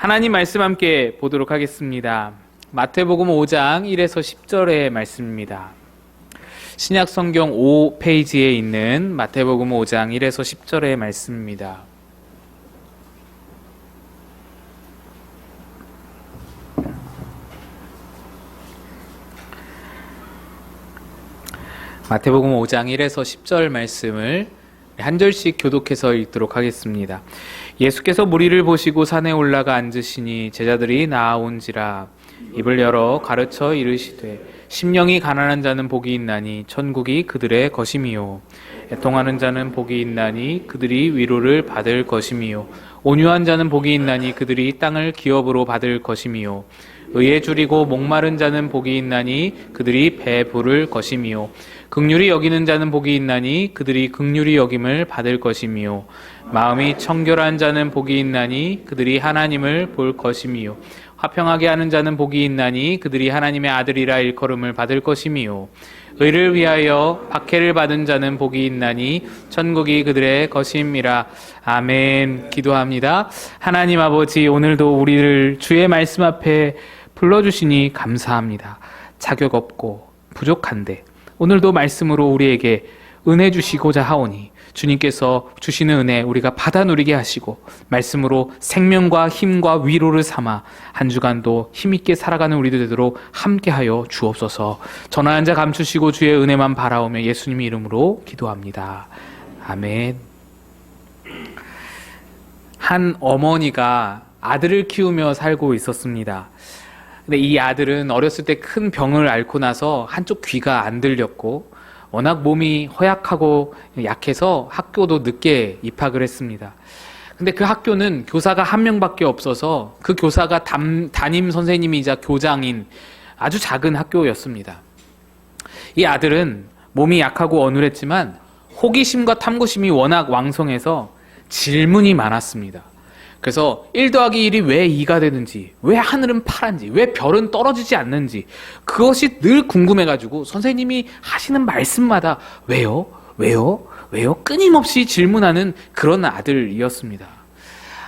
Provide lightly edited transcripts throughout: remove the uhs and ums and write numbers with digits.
하나님 말씀 함께 보도록 하겠습니다. 마태복음 5장 1에서 10절의 말씀입니다. 신약 성경 5페이지에 있는 마태복음 5장 1에서 10절의 말씀입니다. 마태복음 5장 1에서 10절 말씀을 한 절씩 교독해서 읽도록 하겠습니다. 예수께서 무리를 보시고 산에 올라가 앉으시니 제자들이 나아온지라. 입을 열어 가르쳐 이르시되 심령이 가난한 자는 복이 있나니 천국이 그들의 것임이요. 애통하는 자는 복이 있나니 그들이 위로를 받을 것임이요. 온유한 자는 복이 있나니 그들이 땅을 기업으로 받을 것임이요. 의에 줄이고 목마른 자는 복이 있나니 그들이 배부를 것임이요. 긍휼히 여기는 자는 복이 있나니 그들이 긍휼히 여김을 받을 것임이요. 마음이 청결한 자는 복이 있나니 그들이 하나님을 볼 것임이요. 화평하게 하는 자는 복이 있나니 그들이 하나님의 아들이라 일컬음을 받을 것임이요. 의를 위하여 박해를 받은 자는 복이 있나니 천국이 그들의 것임이라. 아멘. 기도합니다. 하나님 아버지, 오늘도 우리를 주의 말씀 앞에 불러주시니 감사합니다. 자격 없고 부족한데 오늘도 말씀으로 우리에게 은혜 주시고자 하오니 주님께서 주시는 은혜 우리가 받아 누리게 하시고 말씀으로 생명과 힘과 위로를 삼아 한 주간도 힘있게 살아가는 우리들 되도록 함께하여 주옵소서. 전화한 자 감추시고 주의 은혜만 바라오며 예수님의 이름으로 기도합니다. 아멘. 한 어머니가 아들을 키우며 살고 있었습니다. 근데 이 아들은 어렸을 때 큰 병을 앓고 나서 한쪽 귀가 안 들렸고 워낙 몸이 허약하고 약해서 학교도 늦게 입학을 했습니다. 근데 그 학교는 교사가 한 명밖에 없어서 그 교사가 담임 선생님이자 교장인 아주 작은 학교였습니다. 이 아들은 몸이 약하고 어눌했지만 호기심과 탐구심이 워낙 왕성해서 질문이 많았습니다. 그래서 1 더하기 1이 왜 2가 되는지, 왜 하늘은 파란지, 왜 별은 떨어지지 않는지 그것이 늘 궁금해가지고 선생님이 하시는 말씀마다 왜요? 왜요? 왜요? 끊임없이 질문하는 그런 아들이었습니다.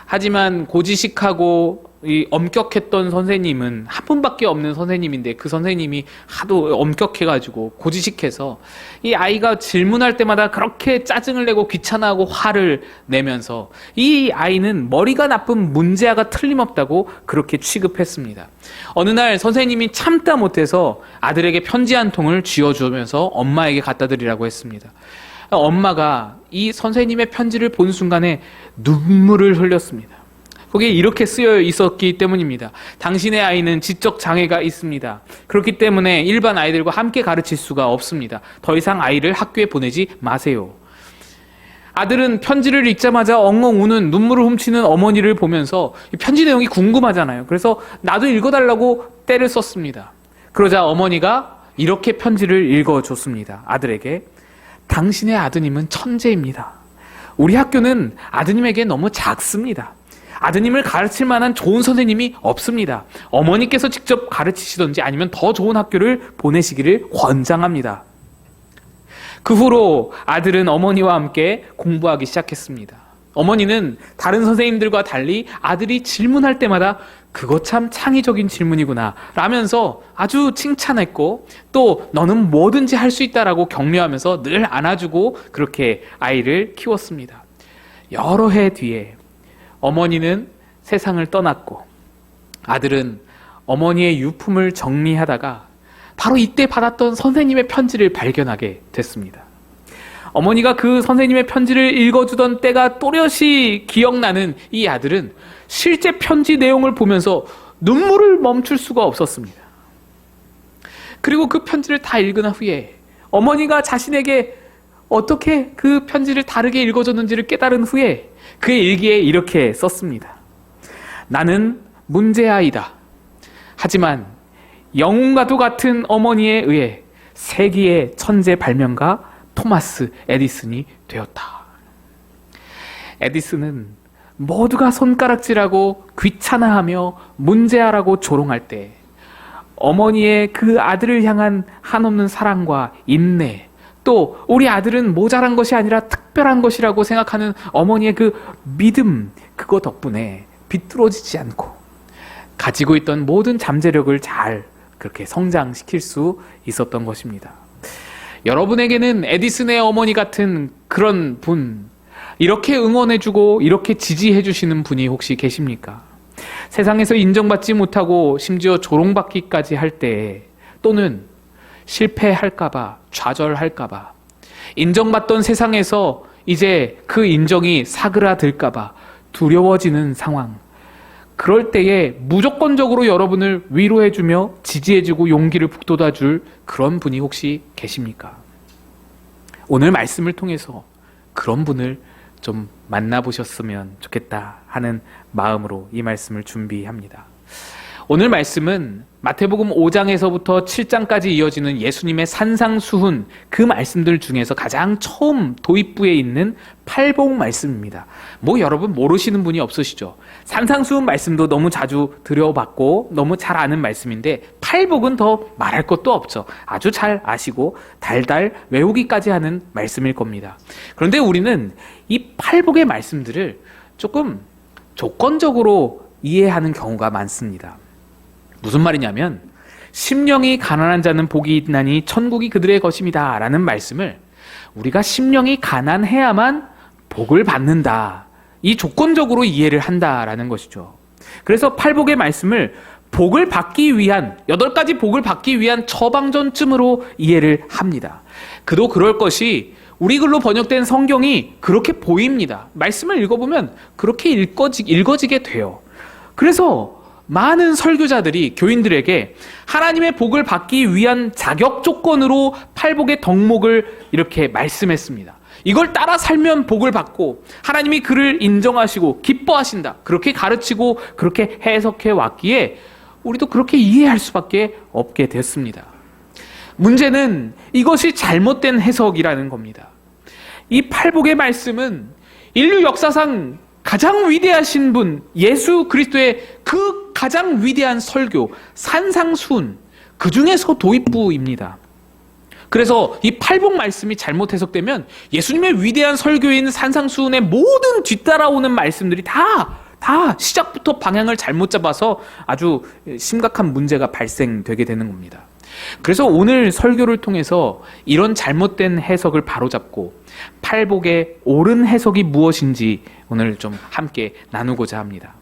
하지만 고지식하고 엄격했던 선생님은 한 분밖에 없는 선생님인데 그 선생님이 하도 엄격해가지고 고지식해서 이 아이가 질문할 때마다 그렇게 짜증을 내고 귀찮아하고 화를 내면서 이 아이는 머리가 나쁜 문제아가 틀림없다고 그렇게 취급했습니다. 어느 날 선생님이 참다 못해서 아들에게 편지 한 통을 쥐어주면서 엄마에게 갖다 드리라고 했습니다. 엄마가 이 선생님의 편지를 본 순간에 눈물을 흘렸습니다. 거기에 이렇게 쓰여 있었기 때문입니다. 당신의 아이는 지적 장애가 있습니다. 그렇기 때문에 일반 아이들과 함께 가르칠 수가 없습니다. 더 이상 아이를 학교에 보내지 마세요. 아들은 편지를 읽자마자 엉엉 우는 눈물을 훔치는 어머니를 보면서 편지 내용이 궁금하잖아요. 그래서 나도 읽어달라고 떼를 썼습니다. 그러자 어머니가 이렇게 편지를 읽어줬습니다. 아들에게. 당신의 아드님은 천재입니다. 우리 학교는 아드님에게 너무 작습니다. 아드님을 가르칠 만한 좋은 선생님이 없습니다. 어머니께서 직접 가르치시던지 아니면 더 좋은 학교를 보내시기를 권장합니다. 그 후로 아들은 어머니와 함께 공부하기 시작했습니다. 어머니는 다른 선생님들과 달리 아들이 질문할 때마다 그거 참 창의적인 질문이구나 라면서 아주 칭찬했고 또 너는 뭐든지 할 수 있다라고 격려하면서 늘 안아주고 그렇게 아이를 키웠습니다. 여러 해 뒤에 어머니는 세상을 떠났고 아들은 어머니의 유품을 정리하다가 바로 이때 받았던 선생님의 편지를 발견하게 됐습니다. 어머니가 그 선생님의 편지를 읽어주던 때가 또렷이 기억나는 이 아들은 실제 편지 내용을 보면서 눈물을 멈출 수가 없었습니다. 그리고 그 편지를 다 읽은 후에 어머니가 자신에게 어떻게 그 편지를 다르게 읽어줬는지를 깨달은 후에 그의 일기에 이렇게 썼습니다. 나는 문제아이다. 하지만 영웅과도 같은 어머니에 의해 세기의 천재 발명가 토마스 에디슨이 되었다. 에디슨은 모두가 손가락질하고 귀찮아하며 문제아라고 조롱할 때 어머니의 그 아들을 향한 한없는 사랑과 인내, 또 우리 아들은 모자란 것이 아니라 특별한 것이라고 생각하는 어머니의 그 믿음, 그거 덕분에 비뚤어지지 않고 가지고 있던 모든 잠재력을 잘 그렇게 성장시킬 수 있었던 것입니다. 여러분에게는 에디슨의 어머니 같은 그런 분, 이렇게 응원해주고 이렇게 지지해주시는 분이 혹시 계십니까? 세상에서 인정받지 못하고 심지어 조롱받기까지 할 때, 또는 실패할까봐, 좌절할까봐, 인정받던 세상에서 이제 그 인정이 사그라들까봐 두려워지는 상황, 그럴 때에 무조건적으로 여러분을 위로해주며 지지해주고 용기를 북돋아줄 그런 분이 혹시 계십니까? 오늘 말씀을 통해서 그런 분을 좀 만나보셨으면 좋겠다 하는 마음으로 이 말씀을 준비합니다. 오늘 말씀은 마태복음 5장에서부터 7장까지 이어지는 예수님의 산상수훈, 그 말씀들 중에서 가장 처음 도입부에 있는 팔복 말씀입니다. 뭐 여러분 모르시는 분이 없으시죠? 산상수훈 말씀도 너무 자주 들어봤고 너무 잘 아는 말씀인데, 팔복은 더 말할 것도 없죠. 아주 잘 아시고 달달 외우기까지 하는 말씀일 겁니다. 그런데 우리는 이 팔복의 말씀들을 조금 조건적으로 이해하는 경우가 많습니다. 무슨 말이냐면, 심령이 가난한 자는 복이 있나니 천국이 그들의 것입니다 라는 말씀을 우리가 심령이 가난해야만 복을 받는다, 이 조건적으로 이해를 한다라는 것이죠. 그래서 팔복의 말씀을 복을 받기 위한, 8가지 복을 받기 위한 처방전쯤으로 이해를 합니다. 그도 그럴 것이 우리 글로 번역된 성경이 그렇게 보입니다. 말씀을 읽어보면 그렇게 읽어지게 돼요. 그래서 많은 설교자들이 교인들에게 하나님의 복을 받기 위한 자격 조건으로 팔복의 덕목을 이렇게 말씀했습니다. 이걸 따라 살면 복을 받고 하나님이 그를 인정하시고 기뻐하신다, 그렇게 가르치고 그렇게 해석해 왔기에 우리도 그렇게 이해할 수밖에 없게 됐습니다. 문제는 이것이 잘못된 해석이라는 겁니다. 이 팔복의 말씀은 인류 역사상 가장 위대하신 분, 예수 그리스도의 그 가장 위대한 설교, 산상수훈, 그 중에서 도입부입니다. 그래서 이 팔복 말씀이 잘못 해석되면 예수님의 위대한 설교인 산상수훈의 모든 뒤따라오는 말씀들이 다 시작부터 방향을 잘못 잡아서 아주 심각한 문제가 발생되게 되는 겁니다. 그래서 오늘 설교를 통해서 이런 잘못된 해석을 바로잡고 팔복의 옳은 해석이 무엇인지 오늘 좀 함께 나누고자 합니다.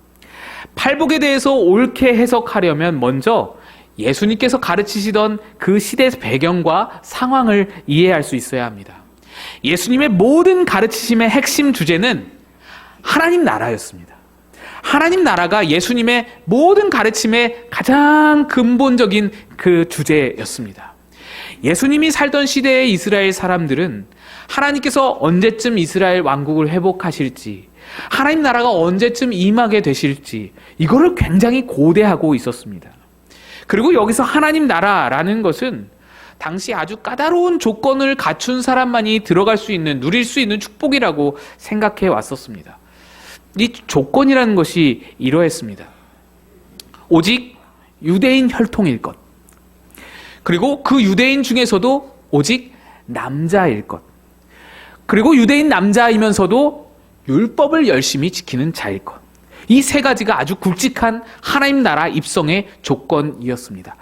팔복에 대해서 옳게 해석하려면 먼저 예수님께서 가르치시던 그 시대 배경과 상황을 이해할 수 있어야 합니다. 예수님의 모든 가르치심의 핵심 주제는 하나님 나라였습니다. 하나님 나라가 예수님의 모든 가르침의 가장 근본적인 그 주제였습니다. 예수님이 살던 시대의 이스라엘 사람들은 하나님께서 언제쯤 이스라엘 왕국을 회복하실지, 하나님 나라가 언제쯤 임하게 되실지, 이거를 굉장히 고대하고 있었습니다. 그리고 여기서 하나님 나라라는 것은 당시 아주 까다로운 조건을 갖춘 사람만이 들어갈 수 있는, 누릴 수 있는 축복이라고 생각해 왔었습니다. 이 조건이라는 것이 이러했습니다. 오직 유대인 혈통일 것, 그리고 그 유대인 중에서도 오직 남자일 것, 그리고 유대인 남자이면서도 율법을 열심히 지키는 자일 것. 이 세 가지가 아주 굵직한 하나님 나라 입성의 조건이었습니다.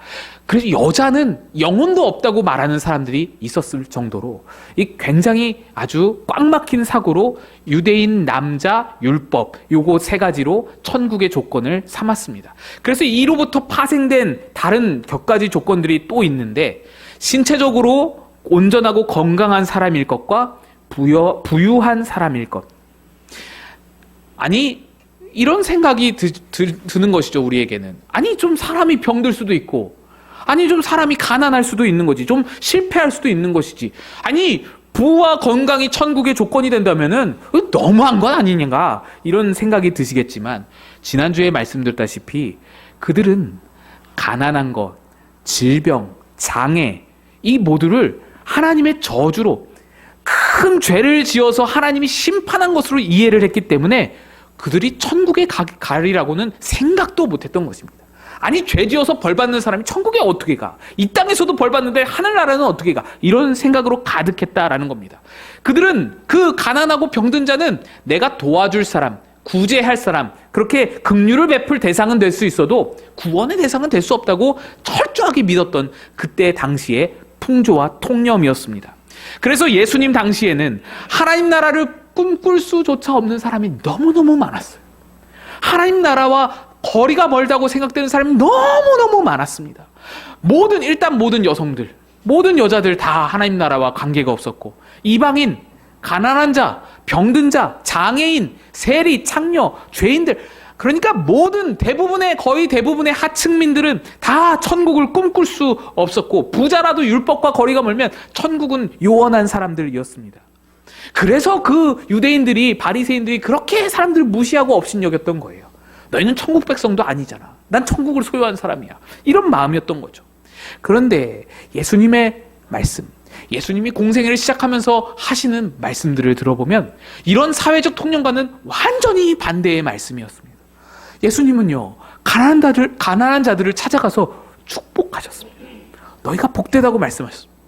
그래서 여자는 영혼도 없다고 말하는 사람들이 있었을 정도로 이 굉장히 아주 꽉 막힌 사고로 유대인 남자 율법, 요거 세 가지로 천국의 조건을 삼았습니다. 그래서 이로부터 파생된 다른 격가지 조건들이 또 있는데, 신체적으로 온전하고 건강한 사람일 것과 부유한 사람일 것. 아니, 이런 생각이 드는 것이죠, 우리에게는. 아니, 좀 사람이 병들 수도 있고, 아니, 좀 사람이 가난할 수도 있는 거지, 좀 실패할 수도 있는 것이지. 아니, 부와 건강이 천국의 조건이 된다면은 너무한 건 아니냐가, 이런 생각이 드시겠지만, 지난주에 말씀드렸다시피 그들은 가난한 것, 질병, 장애, 이 모두를 하나님의 저주로, 큰 죄를 지어서 하나님이 심판한 것으로 이해를 했기 때문에 그들이 천국에 가리라고는 생각도 못했던 것입니다. 아니, 죄 지어서 벌 받는 사람이 천국에 어떻게 가? 이 땅에서도 벌 받는데 하늘나라는 어떻게 가? 이런 생각으로 가득했다라는 겁니다. 그들은 그 가난하고 병든 자는 내가 도와줄 사람, 구제할 사람, 그렇게 긍휼을 베풀 대상은 될 수 있어도 구원의 대상은 될 수 없다고 철저하게 믿었던 그때 당시의 풍조와 통념이었습니다. 그래서 예수님 당시에는 하나님 나라를 꿈꿀 수조차 없는 사람이 너무너무 많았어요. 하나님 나라와 거리가 멀다고 생각되는 사람이 너무너무 많았습니다. 일단 모든 여성들, 모든 여자들 다 하나님 나라와 관계가 없었고, 이방인, 가난한 자, 병든 자, 장애인, 세리, 창녀, 죄인들, 그러니까 거의 대부분의 하층민들은 다 천국을 꿈꿀 수 없었고, 부자라도 율법과 거리가 멀면 천국은 요원한 사람들이었습니다. 그래서 그 유대인들이, 바리새인들이 그렇게 사람들을 무시하고 업신여겼던 거예요. 너희는 천국 백성도 아니잖아. 난 천국을 소유한 사람이야. 이런 마음이었던 거죠. 그런데 예수님의 말씀, 예수님이 공생애를 시작하면서 하시는 말씀들을 들어보면 이런 사회적 통념과는 완전히 반대의 말씀이었습니다. 예수님은요, 가난한 자들을 찾아가서 축복하셨습니다. 너희가 복되다고 말씀하셨습니다.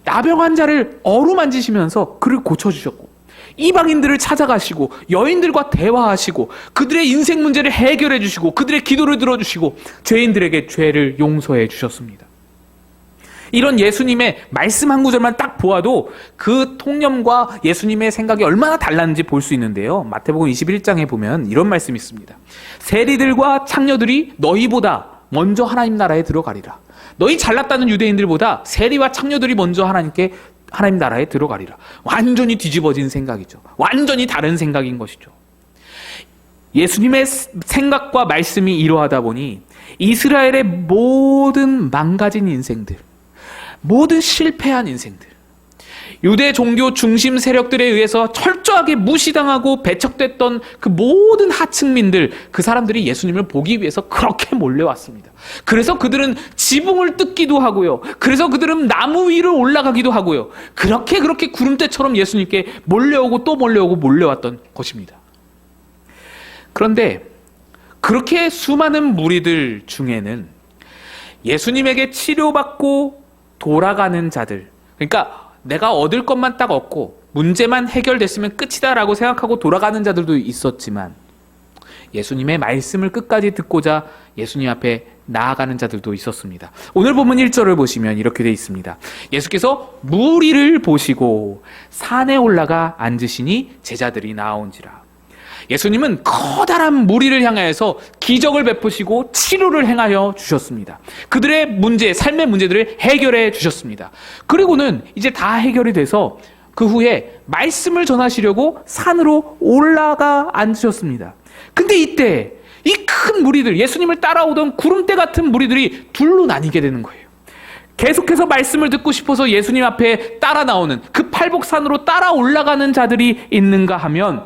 나병한 자를 어루만지시면서 그를 고쳐주셨고, 이방인들을 찾아가시고 여인들과 대화하시고 그들의 인생 문제를 해결해 주시고 그들의 기도를 들어주시고 죄인들에게 죄를 용서해 주셨습니다. 이런 예수님의 말씀 한 구절만 딱 보아도 그 통념과 예수님의 생각이 얼마나 달랐는지 볼 수 있는데요. 마태복음 21장에 보면 이런 말씀이 있습니다. 세리들과 창녀들이 너희보다 먼저 하나님 나라에 들어가리라. 너희 잘났다는 유대인들보다 세리와 창녀들이 먼저 하나님 나라에 들어가리라. 완전히 뒤집어진 생각이죠. 완전히 다른 생각인 것이죠. 예수님의 생각과 말씀이 이러하다 보니 이스라엘의 모든 망가진 인생들, 모든 실패한 인생들, 유대 종교 중심 세력들에 의해서 철저하게 무시당하고 배척됐던 그 모든 하층민들, 그 사람들이 예수님을 보기 위해서 그렇게 몰려왔습니다. 그래서 그들은 지붕을 뜯기도 하고요. 그래서 그들은 나무 위를 올라가기도 하고요. 그렇게 구름대처럼 예수님께 몰려오고 또 몰려오고 몰려왔던 것입니다. 그런데 그렇게 수많은 무리들 중에는 예수님에게 치료받고 돌아가는 자들, 그러니까 내가 얻을 것만 딱 얻고 문제만 해결됐으면 끝이다라고 생각하고 돌아가는 자들도 있었지만, 예수님의 말씀을 끝까지 듣고자 예수님 앞에 나아가는 자들도 있었습니다. 오늘 본문 1절을 보시면 이렇게 되어 있습니다. 예수께서 무리를 보시고 산에 올라가 앉으시니 제자들이 나아온지라. 예수님은 커다란 무리를 향하여서 기적을 베푸시고 치료를 행하여 주셨습니다. 그들의 문제, 삶의 문제들을 해결해 주셨습니다. 그리고는 이제 다 해결이 돼서 그 후에 말씀을 전하시려고 산으로 올라가 앉으셨습니다. 근데 이때 이 큰 무리들, 예수님을 따라오던 구름대 같은 무리들이 둘로 나뉘게 되는 거예요. 계속해서 말씀을 듣고 싶어서 예수님 앞에 따라 나오는, 그 팔복산으로 따라 올라가는 자들이 있는가 하면,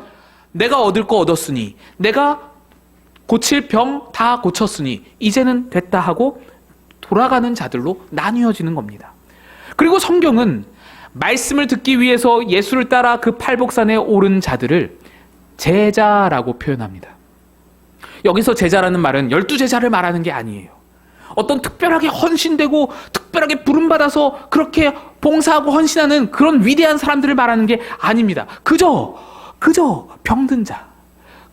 내가 얻을 거 얻었으니, 내가 고칠 병 다 고쳤으니 이제는 됐다 하고 돌아가는 자들로 나뉘어지는 겁니다. 그리고 성경은 말씀을 듣기 위해서 예수를 따라 그 팔복산에 오른 자들을 제자라고 표현합니다. 여기서 제자라는 말은 12제자를 말하는 게 아니에요. 어떤 특별하게 헌신되고 특별하게 부름받아서 그렇게 봉사하고 헌신하는 그런 위대한 사람들을 말하는 게 아닙니다. 그저 병든 자,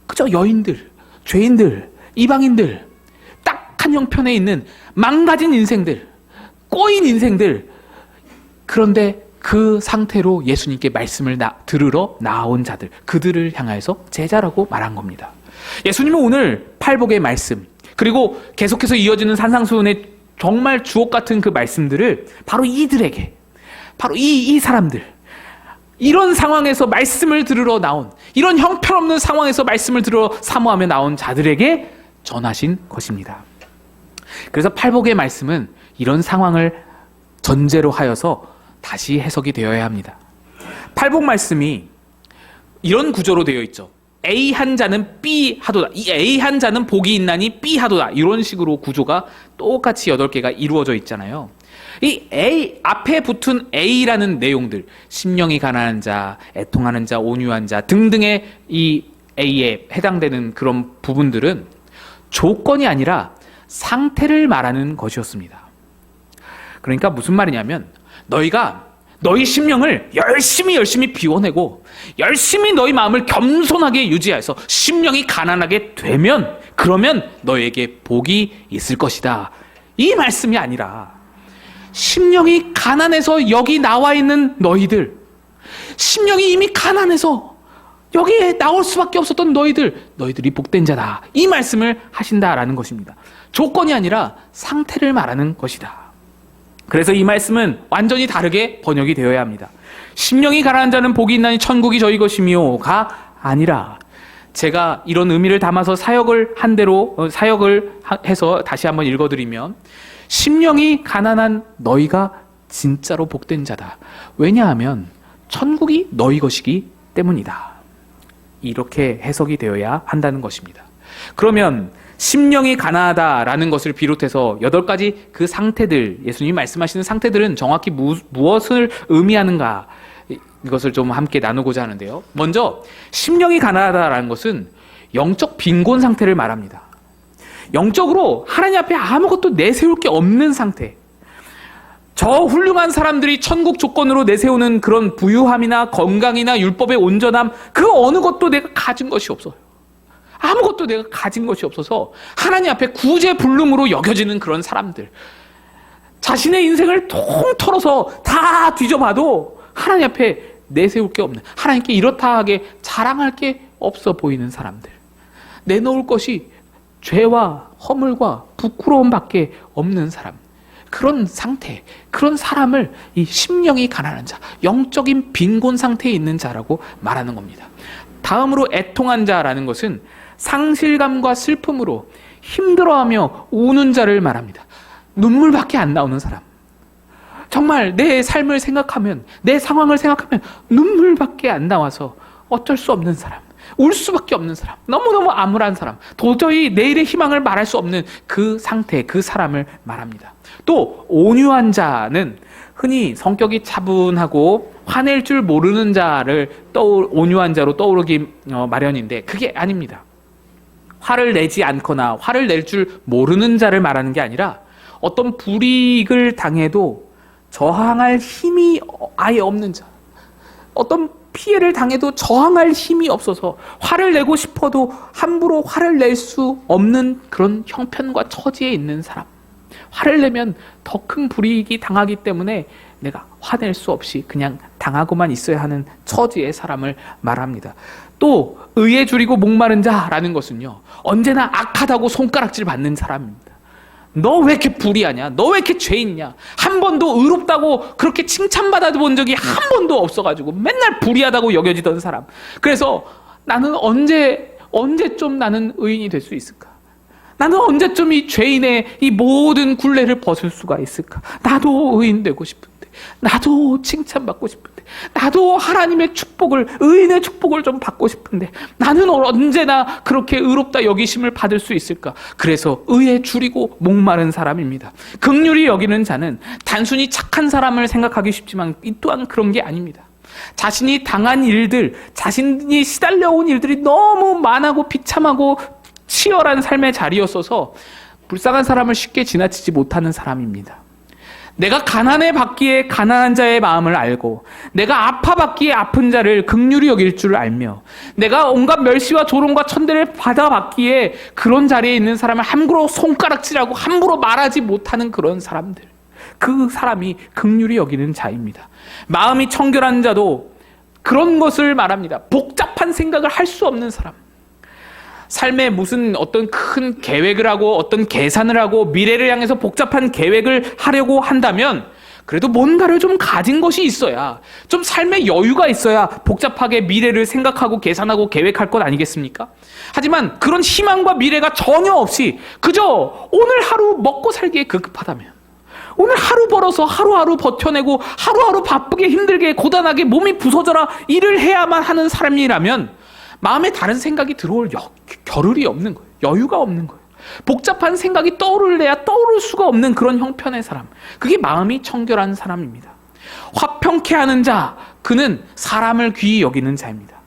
그저 여인들, 죄인들, 이방인들, 딱한 형편에 있는 망가진 인생들, 꼬인 인생들, 그런데 그 상태로 예수님께 말씀을 들으러 나온 자들, 그들을 향하여서 제자라고 말한 겁니다. 예수님은 오늘 팔복의 말씀, 그리고 계속해서 이어지는 산상수훈의 정말 주옥 같은 그 말씀들을 바로 이들에게, 바로 이 사람들, 이런 상황에서 말씀을 들으러 나온, 이런 형편없는 상황에서 말씀을 들으러 사모하며 나온 자들에게 전하신 것입니다. 그래서 팔복의 말씀은 이런 상황을 전제로 하여서 다시 해석이 되어야 합니다. 팔복 말씀이 이런 구조로 되어 있죠. A 한 자는 B 하도다. 이 A 한 자는 복이 있나니 B 하도다. 이런 식으로 구조가 똑같이 8개가 이루어져 있잖아요. 이 A 앞에 붙은 A라는 내용들, 심령이 가난한 자, 애통하는 자, 온유한 자 등등의 이 A에 해당되는 그런 부분들은 조건이 아니라 상태를 말하는 것이었습니다. 그러니까 무슨 말이냐면, 너희가 너희 심령을 열심히 비워내고 열심히 너희 마음을 겸손하게 유지해서 심령이 가난하게 되면 그러면 너에게 복이 있을 것이다. 이 말씀이 아니라 심령이 가난해서 여기 나와 있는 너희들, 심령이 이미 가난해서 여기에 나올 수밖에 없었던 너희들이 복된 자다. 이 말씀을 하신다라는 것입니다. 조건이 아니라 상태를 말하는 것이다. 그래서 이 말씀은 완전히 다르게 번역이 되어야 합니다. 심령이 가난한 자는 복이 있나니 천국이 저희 것이며가 아니라, 제가 이런 의미를 담아서 사역을 해서 다시 한번 읽어드리면, 심령이 가난한 너희가 진짜로 복된 자다. 왜냐하면 천국이 너희 것이기 때문이다. 이렇게 해석이 되어야 한다는 것입니다. 그러면 심령이 가난하다라는 것을 비롯해서 8가지 그 상태들, 예수님이 말씀하시는 상태들은 정확히 무엇을 의미하는가, 이것을 좀 함께 나누고자 하는데요. 먼저 심령이 가난하다라는 것은 영적 빈곤 상태를 말합니다. 영적으로 하나님 앞에 아무것도 내세울 게 없는 상태. 저 훌륭한 사람들이 천국 조건으로 내세우는 그런 부유함이나 건강이나 율법의 온전함, 그 어느 것도 내가 가진 것이 없어요. 아무것도 내가 가진 것이 없어서 하나님 앞에 구제불능으로 여겨지는 그런 사람들, 자신의 인생을 통틀어서 다 뒤져봐도 하나님 앞에 내세울 게 없는, 하나님께 이렇다 하게 자랑할 게 없어 보이는 사람들, 내놓을 것이 죄와 허물과 부끄러움밖에 없는 사람, 그런 상태, 그런 사람을 이 심령이 가난한 자, 영적인 빈곤 상태에 있는 자라고 말하는 겁니다. 다음으로 애통한 자라는 것은 상실감과 슬픔으로 힘들어하며 우는 자를 말합니다. 눈물밖에 안 나오는 사람, 정말 내 삶을 생각하면, 내 상황을 생각하면 눈물밖에 안 나와서 어쩔 수 없는 사람, 울 수밖에 없는 사람, 너무너무 암울한 사람, 도저히 내일의 희망을 말할 수 없는 그 상태, 그 사람을 말합니다. 또 온유한 자는 흔히 성격이 차분하고 화낼 줄 모르는 자를 온유한 자로 떠오르기 마련인데, 그게 아닙니다. 화를 내지 않거나 화를 낼 줄 모르는 자를 말하는 게 아니라, 어떤 불이익을 당해도 저항할 힘이 아예 없는 자, 어떤 피해를 당해도 저항할 힘이 없어서 화를 내고 싶어도 함부로 화를 낼 수 없는 그런 형편과 처지에 있는 사람, 화를 내면 더 큰 불이익이 당하기 때문에 내가 화낼 수 없이 그냥 당하고만 있어야 하는 처지의 사람을 말합니다. 또 의에 줄이고 목마른 자라는 것은요, 언제나 악하다고 손가락질 받는 사람입니다. 너 왜 이렇게 불의하냐? 너 왜 이렇게 죄 있냐? 한 번도 의롭다고 그렇게 칭찬받아 본 적이 한 번도 없어가지고 맨날 불의하다고 여겨지던 사람. 그래서 나는 언제쯤 나는 의인이 될 수 있을까? 나는 언제쯤 이 죄인의 이 모든 굴레를 벗을 수가 있을까? 나도 의인 되고 싶은데, 나도 칭찬받고 싶은데, 나도 하나님의 축복을, 의인의 축복을 좀 받고 싶은데, 나는 언제나 그렇게 의롭다 여기심을 받을 수 있을까? 그래서 의에 줄이고 목마른 사람입니다. 긍휼히 여기는 자는 단순히 착한 사람을 생각하기 쉽지만 이 또한 그런 게 아닙니다. 자신이 당한 일들, 자신이 시달려온 일들이 너무 많고 비참하고 치열한 삶의 자리였어서 불쌍한 사람을 쉽게 지나치지 못하는 사람입니다. 내가 가난해 받기에 가난한 자의 마음을 알고, 내가 아파 받기에 아픈 자를 긍휼히 여길 줄 알며, 내가 온갖 멸시와 조롱과 천대를 받아 받기에 그런 자리에 있는 사람을 함부로 손가락질하고 함부로 말하지 못하는 그런 사람들, 그 사람이 긍휼히 여기는 자입니다. 마음이 청결한 자도 그런 것을 말합니다. 복잡한 생각을 할 수 없는 사람, 삶에 무슨 어떤 큰 계획을 하고 어떤 계산을 하고 미래를 향해서 복잡한 계획을 하려고 한다면 그래도 뭔가를 좀 가진 것이 있어야, 좀 삶의 여유가 있어야 복잡하게 미래를 생각하고 계산하고 계획할 것 아니겠습니까? 하지만 그런 희망과 미래가 전혀 없이 그저 오늘 하루 먹고 살기에 급급하다면, 오늘 하루 벌어서 하루하루 버텨내고 하루하루 바쁘게 힘들게 고단하게 몸이 부서져라 일을 해야만 하는 사람이라면 마음에 다른 생각이 들어올 겨를이 없는 거예요. 여유가 없는 거예요. 복잡한 생각이 떠오를래야 떠오를 수가 없는 그런 형편의 사람, 그게 마음이 청결한 사람입니다. 화평케 하는 자, 그는 사람을 귀히 여기는 자입니다.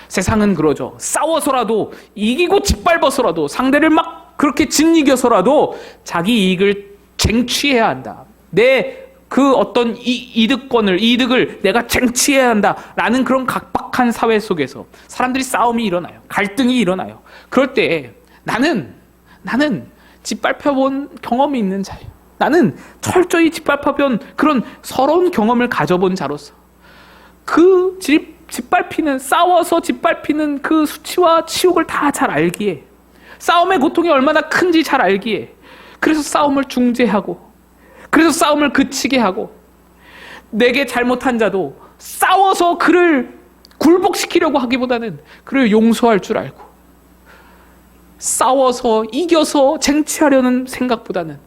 세상은 그러죠. 싸워서라도, 이기고 짓밟아서라도, 상대를 막 그렇게 짓이겨서라도 자기 이익을 쟁취해야 한다. 내 그 어떤 이득을 내가 쟁취해야 한다라는 그런 각박한 사회 속에서 사람들이 싸움이 일어나요. 갈등이 일어나요. 그럴 때 나는 짓밟혀본 경험이 있는 자예요. 나는 철저히 짓밟혀본 그런 서러운 경험을 가져본 자로서 그 싸워서 짓밟히는 그 수치와 치욕을 다 잘 알기에, 싸움의 고통이 얼마나 큰지 잘 알기에, 그래서 싸움을 중재하고, 그래서 싸움을 그치게 하고, 내게 잘못한 자도 싸워서 그를 굴복시키려고 하기보다는 그를 용서할 줄 알고, 싸워서 이겨서 쟁취하려는 생각보다는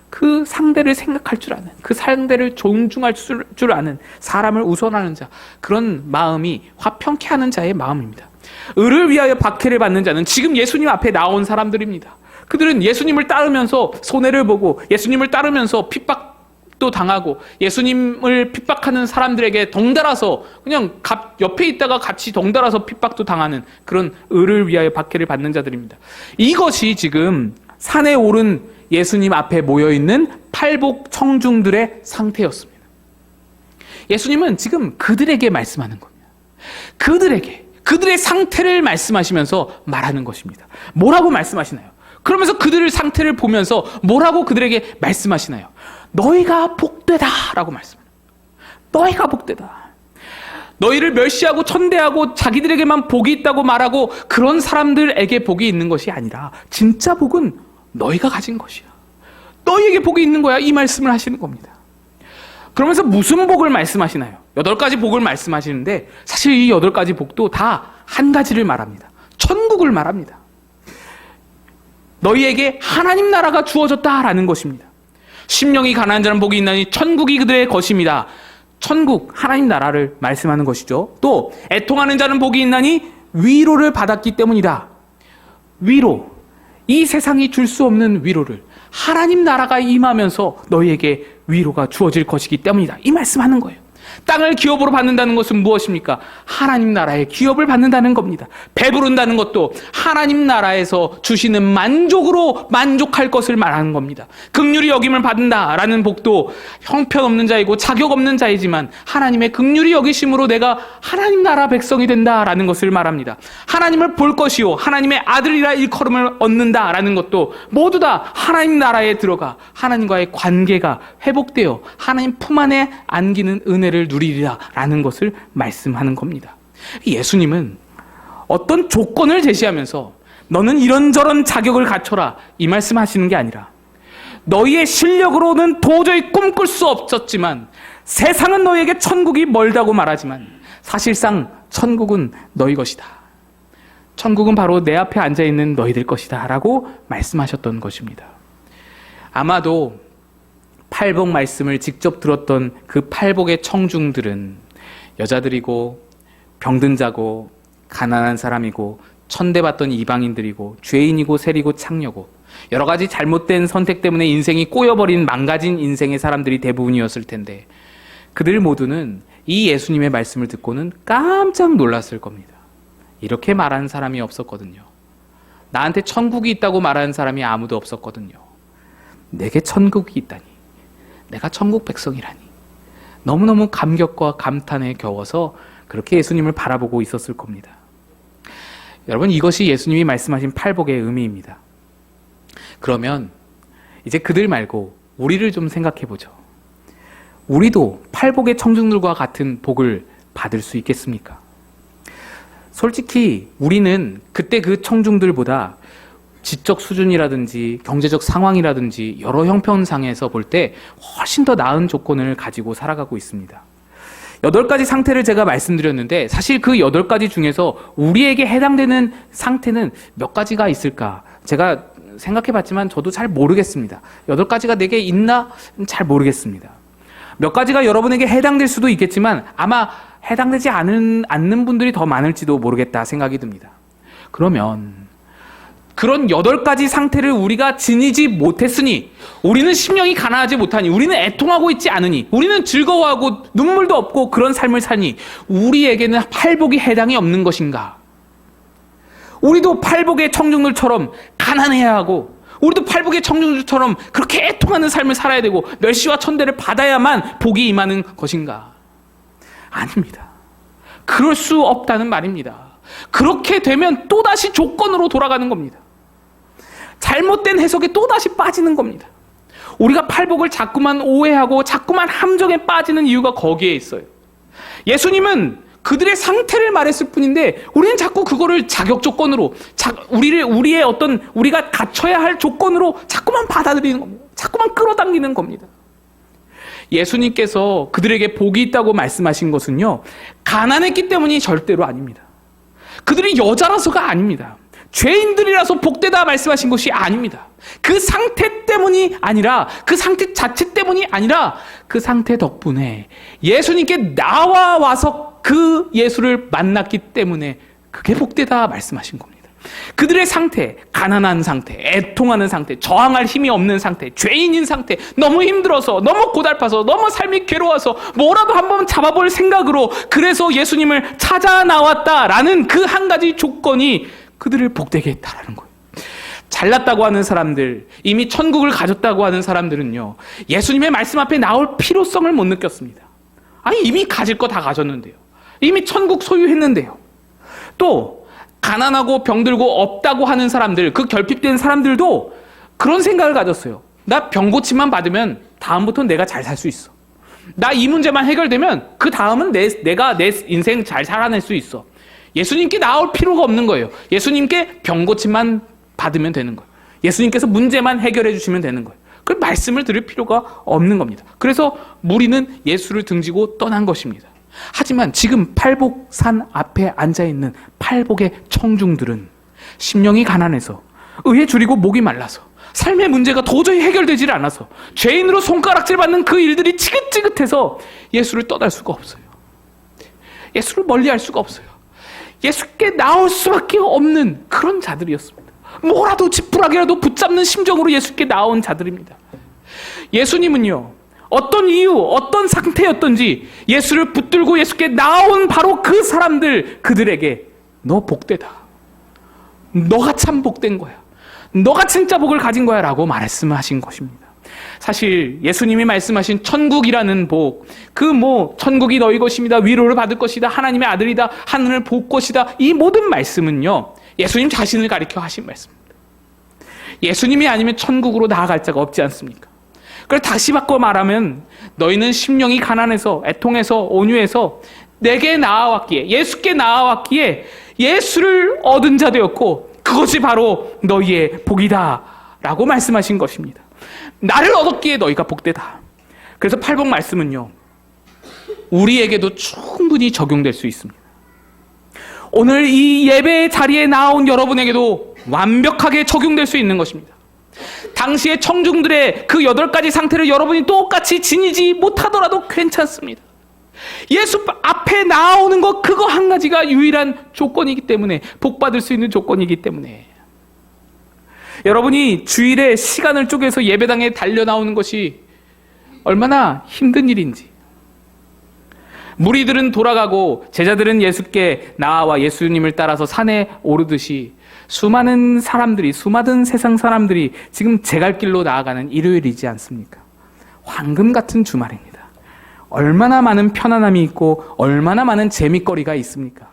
그 상대를 생각할 줄 아는, 그 상대를 존중할 줄 아는, 사람을 우선하는 자, 그런 마음이 화평케 하는 자의 마음입니다. 의를 위하여 박해를 받는 자는 지금 예수님 앞에 나온 사람들입니다. 그들은 예수님을 따르면서 손해를 보고, 예수님을 따르면서 핍박도 당하고, 예수님을 핍박하는 사람들에게 덩달아서 그냥 옆에 있다가 같이 덩달아서 핍박도 당하는 그런 의를 위하여 박해를 받는 자들입니다. 이것이 지금 산에 오른 예수님 앞에 모여있는 팔복 청중들의 상태였습니다. 예수님은 지금 그들에게 말씀하는 겁니다. 그들의 상태를 말씀하시면서 말하는 것입니다. 뭐라고 말씀하시나요? 그러면서 그들의 상태를 보면서 뭐라고 그들에게 말씀하시나요? 너희가 복되다 라고 말씀합니다. 너희가 복되다. 너희를 멸시하고 천대하고 자기들에게만 복이 있다고 말하고 그런 사람들에게 복이 있는 것이 아니라 진짜 복은 너희가 가진 것이야. 너희에게 복이 있는 거야. 이 말씀을 하시는 겁니다. 그러면서 무슨 복을 말씀하시나요? 8가지 복을 말씀하시는데 사실 이 8가지 복도 다 한 가지를 말합니다. 천국을 말합니다. 너희에게 하나님 나라가 주어졌다라는 것입니다. 심령이 가난한 자는 복이 있나니 천국이 그들의 것입니다. 천국, 하나님 나라를 말씀하는 것이죠. 또 애통하는 자는 복이 있나니 위로를 받았기 때문이다. 위로, 이 세상이 줄 수 없는 위로를 하나님 나라가 임하면서 너희에게 위로가 주어질 것이기 때문이다. 이 말씀하는 거예요. 땅을 기업으로 받는다는 것은 무엇입니까? 하나님 나라의 기업을 받는다는 겁니다. 배부른다는 것도 하나님 나라에서 주시는 만족으로 만족할 것을 말하는 겁니다. 긍휼히 여김을 받는다라는 복도 형편없는 자이고 자격 없는 자이지만 하나님의 긍휼히 여기심으로 내가 하나님 나라 백성이 된다라는 것을 말합니다. 하나님을 볼 것이요 하나님의 아들이라 일컬음을 얻는다라는 것도 모두 다 하나님 나라에 들어가 하나님과의 관계가 회복되어 하나님 품 안에 안기는 은혜를 누리리라라는 것을 말씀하는 겁니다. 예수님은 어떤 조건을 제시하면서 너는 이런저런 자격을 갖춰라 이 말씀하시는 게 아니라 너희의 실력으로는 도저히 꿈꿀 수 없었지만 세상은 너희에게 천국이 멀다고 말하지만 사실상 천국은 너희 것이다. 천국은 바로 내 앞에 앉아있는 너희들 것이다 라고 말씀하셨던 것입니다. 아마도 팔복 말씀을 직접 들었던 그 팔복의 청중들은 여자들이고 병든 자고 가난한 사람이고 천대받던 이방인들이고 죄인이고 세리고 창녀고 여러 가지 잘못된 선택 때문에 인생이 꼬여버린 망가진 인생의 사람들이 대부분이었을 텐데 그들 모두는 이 예수님의 말씀을 듣고는 깜짝 놀랐을 겁니다. 이렇게 말하는 사람이 없었거든요. 나한테 천국이 있다고 말하는 사람이 아무도 없었거든요. 내게 천국이 있다니, 내가 천국 백성이라니, 너무너무 감격과 감탄에 겨워서 그렇게 예수님을 바라보고 있었을 겁니다. 여러분, 이것이 예수님이 말씀하신 팔복의 의미입니다. 그러면 이제 그들 말고 우리를 좀 생각해 보죠. 우리도 팔복의 청중들과 같은 복을 받을 수 있겠습니까? 솔직히 우리는 그때 그 청중들보다 지적 수준이라든지 경제적 상황이라든지 여러 형편상에서 볼 때 훨씬 더 나은 조건을 가지고 살아가고 있습니다. 8가지 상태를 제가 말씀드렸는데 사실 그 8가지 중에서 우리에게 해당되는 상태는 몇 가지가 있을까? 제가 생각해봤지만 저도 잘 모르겠습니다. 8가지가 내게 있나? 잘 모르겠습니다. 몇 가지가 여러분에게 해당될 수도 있겠지만 아마 해당되지 않는 분들이 더 많을지도 모르겠다 생각이 듭니다. 그러면 그런 8가지 상태를 우리가 지니지 못했으니, 우리는 심령이 가난하지 못하니, 우리는 애통하고 있지 않으니, 우리는 즐거워하고 눈물도 없고 그런 삶을 사니 우리에게는 팔복이 해당이 없는 것인가? 우리도 팔복의 청중들처럼 가난해야 하고 우리도 팔복의 청중들처럼 그렇게 애통하는 삶을 살아야 되고 멸시와 천대를 받아야만 복이 임하는 것인가? 아닙니다. 그럴 수 없다는 말입니다. 그렇게 되면 또다시 조건으로 돌아가는 겁니다. 잘못된 해석에 또다시 빠지는 겁니다. 우리가 팔복을 자꾸만 오해하고 자꾸만 함정에 빠지는 이유가 거기에 있어요. 예수님은 그들의 상태를 말했을 뿐인데 우리는 자꾸 그거를 자격 조건으로 우리의 어떤 우리가 갖춰야 할 조건으로 자꾸만 받아들이는 겁니다. 자꾸만 끌어당기는 겁니다. 예수님께서 그들에게 복이 있다고 말씀하신 것은요, 가난했기 때문이 절대로 아닙니다. 그들이 여자라서가 아닙니다. 죄인들이라서 복되다 말씀하신 것이 아닙니다. 그 상태 때문이 아니라, 그 상태 자체 때문이 아니라 그 상태 덕분에 예수님께 나와서 그 예수를 만났기 때문에 그게 복되다 말씀하신 겁니다. 그들의 상태, 가난한 상태, 애통하는 상태, 저항할 힘이 없는 상태, 죄인인 상태, 너무 힘들어서, 너무 고달파서, 너무 삶이 괴로워서 뭐라도 한번 잡아볼 생각으로 그래서 예수님을 찾아 나왔다라는 그 한 가지 조건이 그들을 복되게 했다라는 거예요. 잘났다고 하는 사람들, 이미 천국을 가졌다고 하는 사람들은요, 예수님의 말씀 앞에 나올 필요성을 못 느꼈습니다. 아니, 이미 가질 거 다 가졌는데요. 이미 천국 소유했는데요. 또 가난하고 병들고 없다고 하는 사람들, 그 결핍된 사람들도 그런 생각을 가졌어요. 나 병고침만 받으면 다음부터는 내가 잘 살 수 있어. 나 이 문제만 해결되면 그 다음은 내가 내 인생 잘 살아낼 수 있어. 예수님께 나올 필요가 없는 거예요. 예수님께 병고침만 받으면 되는 거예요. 예수님께서 문제만 해결해 주시면 되는 거예요. 그 말씀을 들을 필요가 없는 겁니다. 그래서 무리는 예수를 등지고 떠난 것입니다. 하지만 지금 팔복산 앞에 앉아있는 팔복의 청중들은 심령이 가난해서, 의에 줄이고 목이 말라서, 삶의 문제가 도저히 해결되질 않아서, 죄인으로 손가락질 받는 그 일들이 지긋지긋해서 예수를 떠날 수가 없어요. 예수를 멀리할 수가 없어요. 예수께 나올 수밖에 없는 그런 자들이었습니다. 뭐라도 지푸라기라도 붙잡는 심정으로 예수께 나온 자들입니다. 예수님은요, 어떤 이유, 어떤 상태였던지 예수를 붙들고 예수께 나온 바로 그 사람들, 그들에게 너 복되다, 너가 참 복된 거야, 너가 진짜 복을 가진 거야 라고 말씀하신 것입니다. 사실 예수님이 말씀하신 천국이라는 복, 천국이 너희 것입니다, 위로를 받을 것이다, 하나님의 아들이다, 하늘을 볼 것이다, 이 모든 말씀은요, 예수님 자신을 가리켜 하신 말씀입니다. 예수님이 아니면 천국으로 나아갈 자가 없지 않습니까? 그걸 다시 바꿔 말하면 너희는 심령이 가난해서, 애통해서, 온유해서 내게 나아왔기에, 예수께 나아왔기에 예수를 얻은 자 되었고 그것이 바로 너희의 복이다 라고 말씀하신 것입니다. 나를 얻었기에 너희가 복되다. 그래서 팔복 말씀은요, 우리에게도 충분히 적용될 수 있습니다. 오늘 이 예배의 자리에 나온 여러분에게도 완벽하게 적용될 수 있는 것입니다. 당시의 청중들의 그 8가지 상태를 여러분이 똑같이 지니지 못하더라도 괜찮습니다. 예수 앞에 나오는 것, 그거 한 가지가 유일한 조건이기 때문에, 복받을 수 있는 조건이기 때문에, 여러분이 주일에 시간을 쪼개서 예배당에 달려 나오는 것이 얼마나 힘든 일인지, 무리들은 돌아가고 제자들은 예수께 나와 예수님을 따라서 산에 오르듯이 수많은 사람들이, 수많은 세상 사람들이 지금 제갈길로 나아가는 일요일이지 않습니까? 황금 같은 주말입니다. 얼마나 많은 편안함이 있고 얼마나 많은 재밌거리가 있습니까?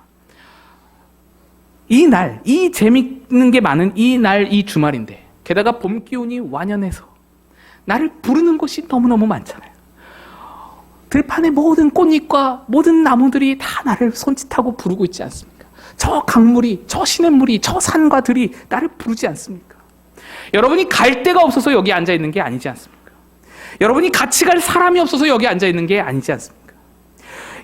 이 날, 이 재밌는 게 많은 이 날, 이 주말인데, 게다가 봄 기운이 완연해서 나를 부르는 것이 너무너무 많잖아요. 들판의 모든 꽃잎과 모든 나무들이 다 나를 손짓하고 부르고 있지 않습니까? 저 강물이, 저 시냇물이, 저 산과 들이 나를 부르지 않습니까? 여러분이 갈 데가 없어서 여기 앉아 있는 게 아니지 않습니까? 여러분이 같이 갈 사람이 없어서 여기 앉아 있는 게 아니지 않습니까?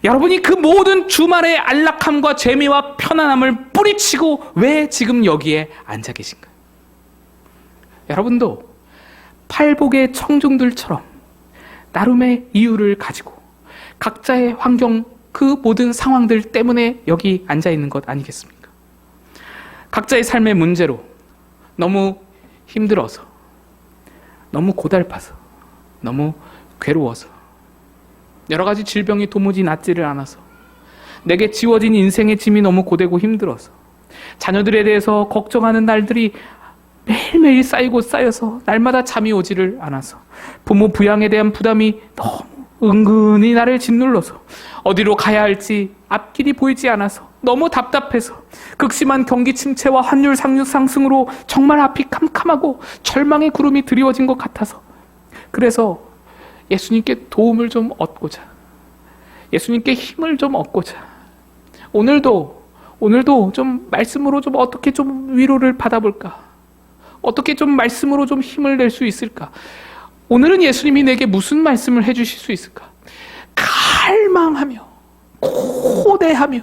여러분이 그 모든 주말의 안락함과 재미와 편안함을 뿌리치고 왜 지금 여기에 앉아 계신가요? 여러분도 팔복의 청중들처럼 나름의 이유를 가지고 각자의 환경, 그 모든 상황들 때문에 여기 앉아 있는 것 아니겠습니까? 각자의 삶의 문제로 너무 힘들어서, 너무 고달파서, 너무 괴로워서, 여러 가지 질병이 도무지 낫지를 않아서, 내게 지워진 인생의 짐이 너무 고되고 힘들어서, 자녀들에 대해서 걱정하는 날들이 매일 매일매일 쌓여서 날마다 잠이 오지를 않아서 부모 부양에 대한 부담이 너무 은근히 나를 짓눌러서 어디로 가야 할지 앞길이 보이지 않아서 너무 답답해서 극심한 경기 침체와 환율 상승으로 정말 앞이 캄캄하고 절망의 구름이 드리워진 것 같아서 그래서 예수님께 도움을 좀 얻고자 예수님께 힘을 좀 얻고자 오늘도 좀 말씀으로 좀 어떻게 좀 위로를 받아볼까? 어떻게 좀 말씀으로 좀 힘을 낼 수 있을까? 오늘은 예수님이 내게 무슨 말씀을 해주실 수 있을까? 갈망하며 고대하며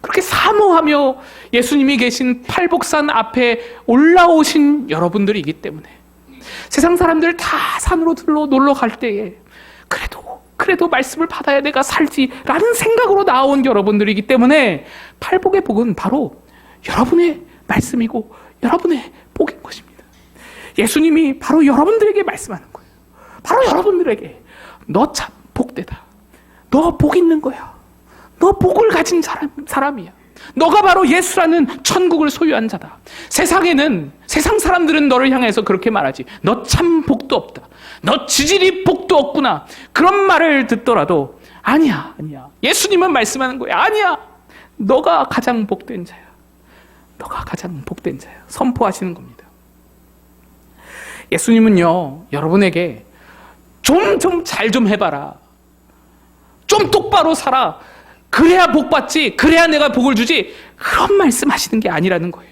그렇게 사모하며 예수님이 계신 팔복산 앞에 올라오신 여러분들이기 때문에 세상 사람들 다 산으로 놀러 갈 때에 그래도 말씀을 받아야 내가 살지라는 생각으로 나온 여러분들이기 때문에 팔복의 복은 바로 여러분의 말씀이고 여러분의 복인 것입니다. 예수님이 바로 여러분들에게 말씀하는 거예요. 바로 여러분들에게 너 참 복되다. 너 복 있는 거야. 너 복을 가진 사람이야. 너가 바로 예수라는 천국을 소유한 자다. 세상 사람들은 너를 향해서 그렇게 말하지. 너 참 복도 없다. 너 지질이 복도 없구나. 그런 말을 듣더라도 아니야. 예수님은 말씀하는 거야. 아니야. 너가 가장 복된 자야. 너가 가장 복된 자야. 선포하시는 겁니다. 예수님은요, 여러분에게 좀 잘 좀 해봐라. 좀 똑바로 살아. 그래야 복 받지. 그래야 내가 복을 주지. 그런 말씀하시는 게 아니라는 거예요.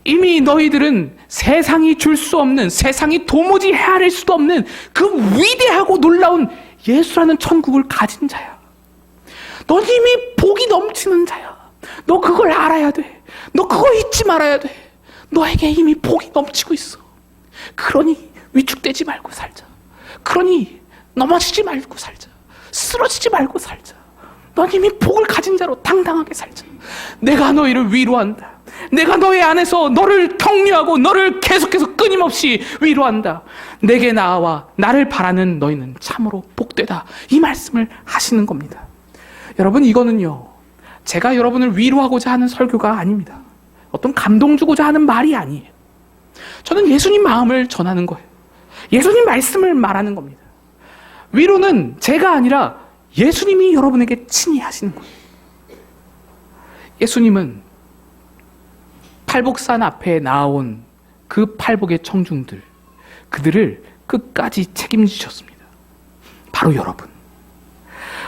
이미 너희들은 세상이 줄 수 없는, 세상이 도무지 헤아릴 수도 없는 그 위대하고 놀라운 예수라는 천국을 가진 자야. 넌 이미 복이 넘치는 자야. 너 그걸 알아야 돼. 너 그거 잊지 말아야 돼. 너에게 이미 복이 넘치고 있어. 그러니 위축되지 말고 살자. 그러니 넘어지지 말고 살자. 쓰러지지 말고 살자. 넌 이미 복을 가진 자로 당당하게 살자. 내가 너희를 위로한다. 내가 너희 안에서 너를 격려하고 너를 계속해서 끊임없이 위로한다. 내게 나와 나를 바라는 너희는 참으로 복되다. 이 말씀을 하시는 겁니다. 여러분, 이거는요, 제가 여러분을 위로하고자 하는 설교가 아닙니다. 어떤 감동 주고자 하는 말이 아니에요. 저는 예수님 마음을 전하는 거예요. 예수님 말씀을 말하는 겁니다. 위로는 제가 아니라 예수님이 여러분에게 친히 하시는 거예요. 예수님은 팔복산 앞에 나온 그 팔복의 청중들, 그들을 끝까지 책임지셨습니다. 바로 여러분.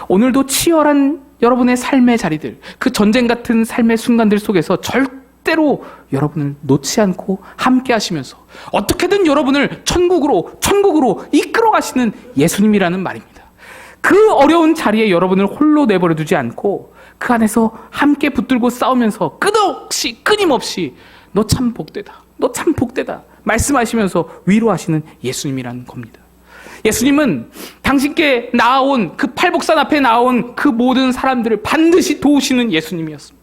오늘도 치열한 여러분의 삶의 자리들, 그 전쟁 같은 삶의 순간들 속에서 절대로 여러분을 놓지 않고 함께 하시면서 어떻게든 여러분을 천국으로 이끌어 가시는 예수님이라는 말입니다. 그 어려운 자리에 여러분을 홀로 내버려 두지 않고 그 안에서 함께 붙들고 싸우면서 끊임없이 너 참 복되다. 너 참 복되다. 말씀하시면서 위로하시는 예수님이라는 겁니다. 예수님은 당신께 나온 그 팔복산 앞에 나온 그 모든 사람들을 반드시 도우시는 예수님이었습니다.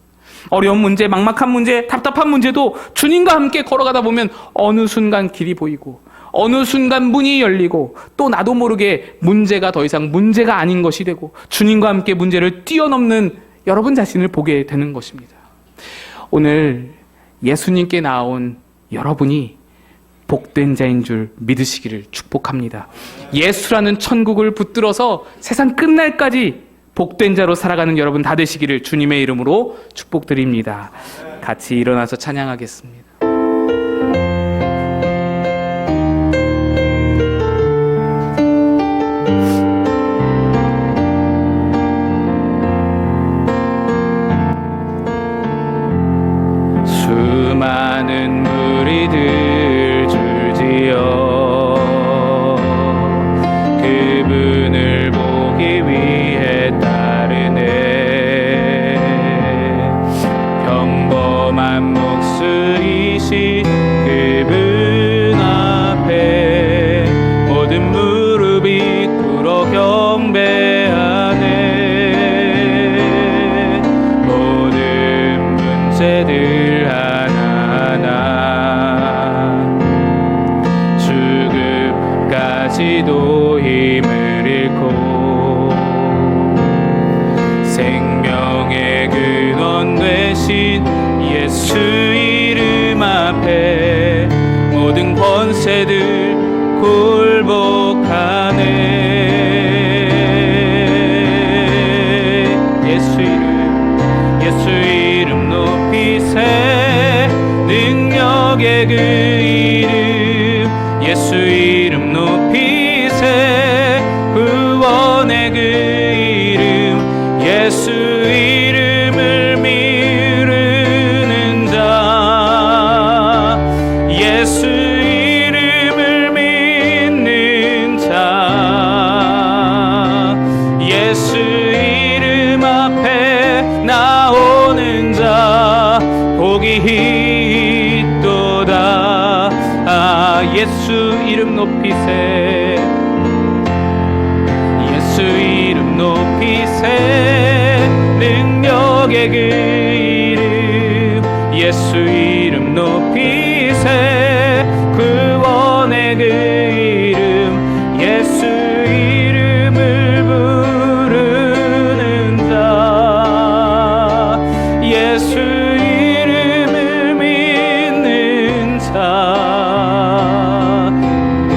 어려운 문제, 막막한 문제, 답답한 문제도 주님과 함께 걸어가다 보면 어느 순간 길이 보이고 어느 순간 문이 열리고 또 나도 모르게 문제가 더 이상 문제가 아닌 것이 되고 주님과 함께 문제를 뛰어넘는 여러분 자신을 보게 되는 것입니다. 오늘 예수님께 나온 여러분이 복된 자인 줄 믿으시기를 축복합니다. 예수라는 천국을 붙들어서 세상 끝날까지 복된 자로 살아가는 여러분 다 되시기를 주님의 이름으로 축복드립니다. 같이 일어나서 찬양하겠습니다. 수많은 무리들 줄지어 그분을 보기 위해 따르네. 평범한 목수이신 그분 앞에 모든 무릎이 꿇어 경배하네. 모든 문제들 죽음까지도 힘을 잃고 생명의 근원 되신 예수 이름 앞에 권세들 굴복하네. 예수 이름 높이세. 능력의 그 이름 예수 이름 높이세. 구원의 그 이름 예수 이름을 미루는 자. 예수 이름을 믿는 자. 예수 이름 앞에 나오는 자 복이 있도다. 예수 이름 높이세. 예수 이름 높이세. 능력의 그 이름 예수 이름 높이세. 구원의 그 이름 예수 이름을 부르는 자. 예수 이름을 믿는 자.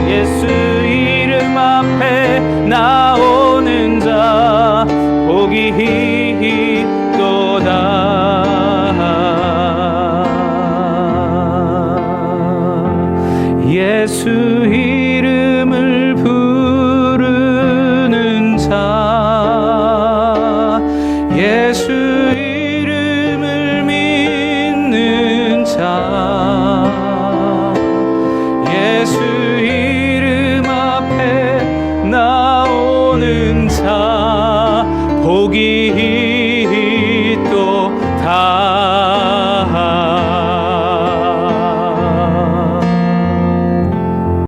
예수 이름 앞에 나오는 자 복이 있도다. 예수 이름을 부르는 자. 예수